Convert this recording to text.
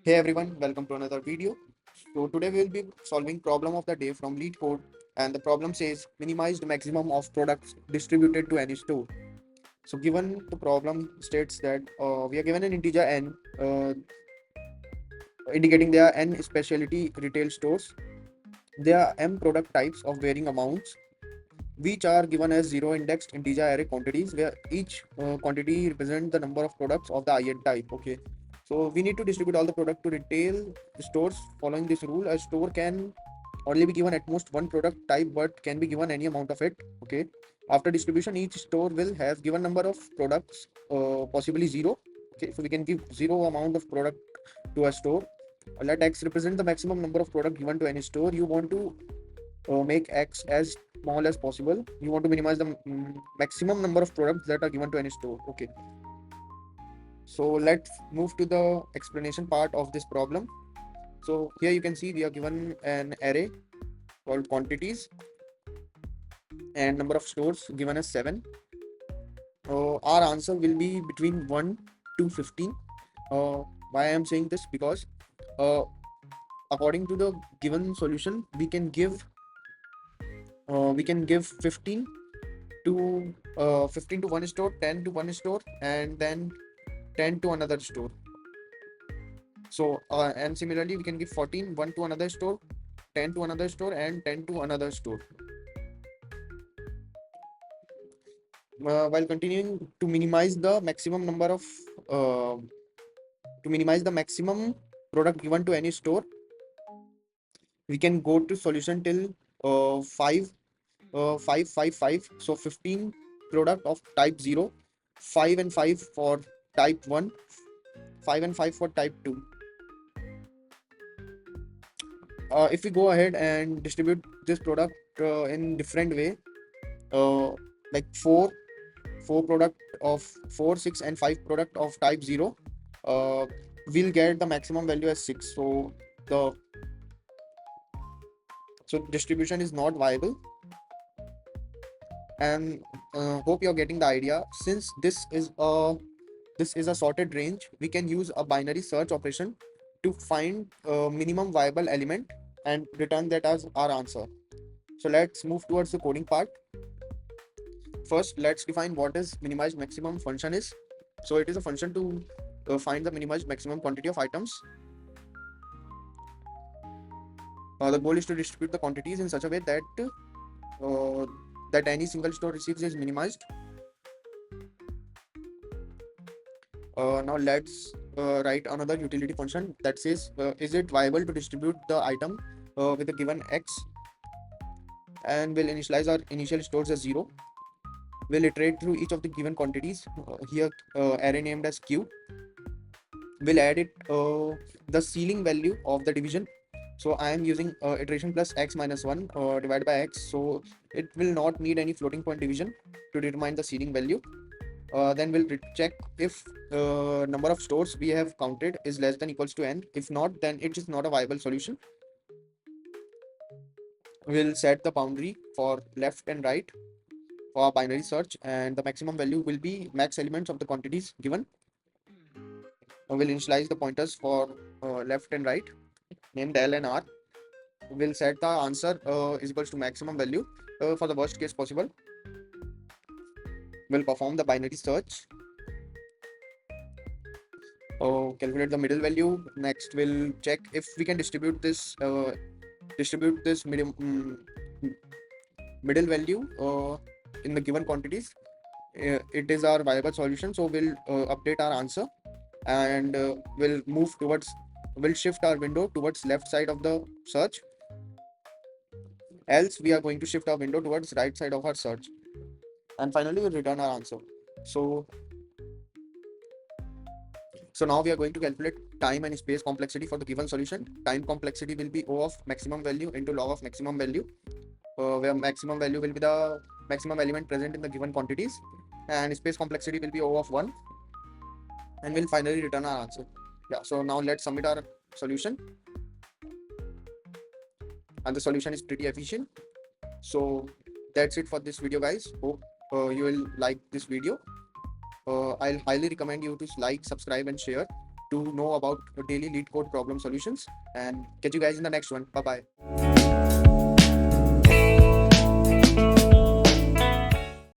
Hey everyone, welcome to another video. So today we will be solving problem of the day from LeetCode, and the problem says minimize the maximum of products distributed to any store. So given the problem states that we are given an integer n, indicating there are n specialty retail stores. There are m product types of varying amounts, which are given as zero indexed integer array quantities, where each quantity represents the number of products of the int type. Okay, so we need to distribute all the product to retail stores. Following this rule, a store can only be given at most one product type but can be given any amount of it. Okay, after distribution, each store will have given number of products, possibly zero. Okay, so we can give zero amount of product to a store. Let x represent the maximum number of product given to any store. You want to make x as small as possible. You want to minimize the maximum number of products that are given to any store. Okay, so let's move to the explanation part of this problem. So here you can see we are given an array called quantities and number of stores given as 7. Our answer will be between 1 to 15. Why I am saying this? Because uh, according to the given solution, we can give 15 to 15 to one store, 10 to one store, and then 10 to another store. So and similarly we can give 14 1 to another store, 10 to another store, and 10 to another store. While continuing to minimize the maximum number of to minimize the maximum product given to any store, we can go to solution till 5 5 5 5. So 15 product of type 0, 5 and 5 for type 1, 5 and 5 for type 2. If we go ahead and distribute this product in different way, like 4 product of 4 6 and 5 product of type 0, we'll get the maximum value as 6. So distribution is not viable, and hope you're getting the idea. Since this is a sorted range, we can use a binary search operation to find minimum viable element and return that as our answer. So let's move towards the coding part. First, let's define what is minimized maximum function is. So it is a function to find the minimized maximum quantity of items. The goal is to distribute the quantities in such a way that any single store receives is minimized. Now let's write another utility function that says is it viable to distribute the item with a given x, and will initialize our initial stores as 0. We'll iterate through each of the given quantities, here array named as q. We'll add it the ceiling value of the division. So I am using iteration plus x minus 1 divided by x, so it will not need any floating point division to determine the ceiling value. Then we'll check if number of stores we have counted is less than equals to n. If not, then it is not a viable solution. We'll set the boundary for left and right for our binary search, and the maximum value will be max elements of the quantities given. We'll initialize the pointers for left and right, named L and R. We'll set the answer is equals to maximum value for the worst case possible. We'll perform the binary search. Calculate the middle value. Next, we'll check if we can distribute this middle value in the given quantities. It is our viable solution, so we'll update our answer, and we'll shift our window towards left side of the search. Else we are going to shift our window towards right side of our search, and finally we'll return our answer. So now we are going to calculate time and space complexity for the given solution. Time complexity will be O of maximum value into log of maximum value, where maximum value will be the maximum element present in the given quantities, and space complexity will be O of 1, and we'll finally return our answer. Yeah, so now let's submit our solution, and the solution is pretty efficient. So that's it for this video, guys. Hope you will like this video. I'll highly recommend you to like, subscribe, and share to know about daily LeetCode problem solutions. And catch you guys in the next one. Bye bye.